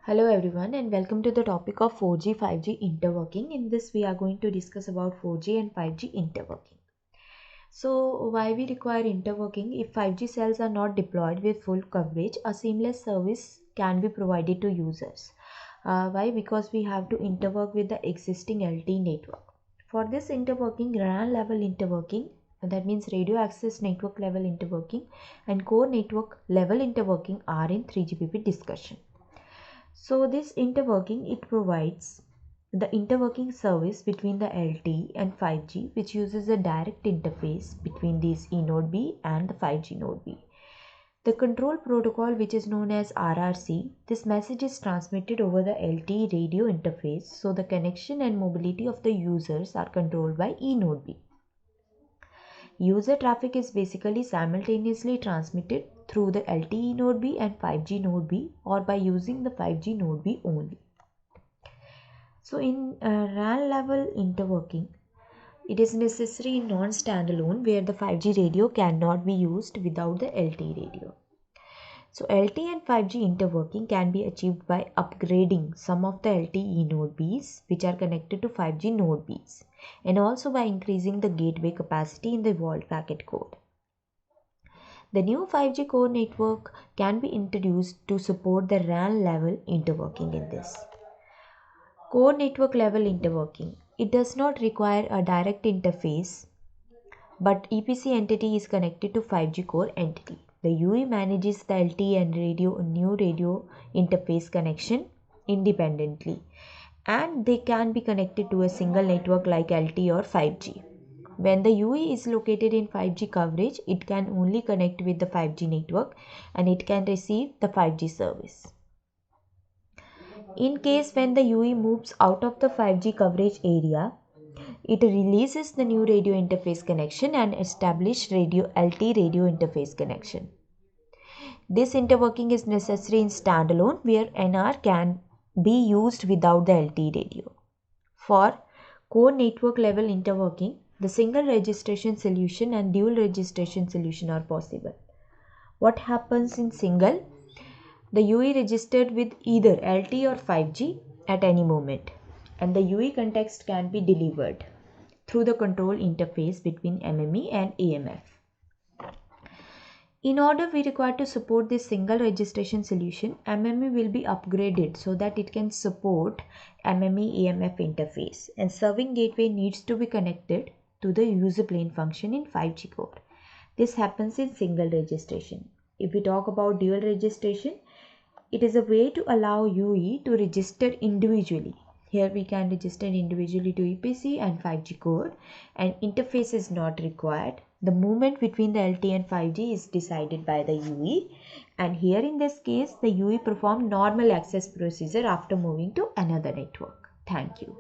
Hello everyone and welcome to the topic of 4G 5G interworking. In this we are going to discuss about 4G and 5G interworking. So why we require interworking? If 5G cells are not deployed with full coverage, a seamless service can be provided to users. Why? Because we have to interwork with the existing LTE network. For this interworking, RAN level interworking, that means radio access network level interworking, and core network level interworking are in 3GPP discussion. So this interworking, it provides the interworking service between the LTE and 5G, which uses a direct interface between these eNode B and the 5G node B. The control protocol, which is known as RRC, this message is transmitted over the LTE radio interface, so the connection and mobility of the users are controlled by eNode B. User traffic is basically simultaneously transmitted through the LTE node B and 5G node B, or by using the 5G node B only. So in RAN level interworking, it is necessary in non-standalone where the 5G radio cannot be used without the LTE radio. So LTE and 5G interworking can be achieved by upgrading some of the LTE node Bs which are connected to 5G node Bs, and also by increasing the gateway capacity in the vault packet code. The new 5G core network can be introduced to support the RAN level interworking in this. Core network level interworking. It does not require a direct interface, but EPC entity is connected to 5G core entity. The UE manages the LTE and new radio interface connection independently, and they can be connected to a single network like LTE or 5G. When the UE is located in 5G coverage, it can only connect with the 5G network and it can receive the 5G service. In case when the UE moves out of the 5G coverage area, it releases the new radio interface connection and establishes LTE radio interface connection. This interworking is necessary in standalone where NR can be used without the LTE radio. For core network level interworking, the single registration solution and dual registration solution are possible. What happens in single? The UE registered with either LTE or 5G at any moment, and the UE context can be delivered through the control interface between MME and AMF. In order we require to support this single registration solution, MME will be upgraded so that it can support MME AMF interface, and serving gateway needs to be connected to the user plane function in 5G core. This happens in single registration. If we talk about dual registration, it is a way to allow UE to register individually. Here we can register individually to EPC and 5G core, and interface is not required. The movement between the LTE and 5G is decided by the UE, and here in this case the UE performed normal access procedure after moving to another network. Thank you.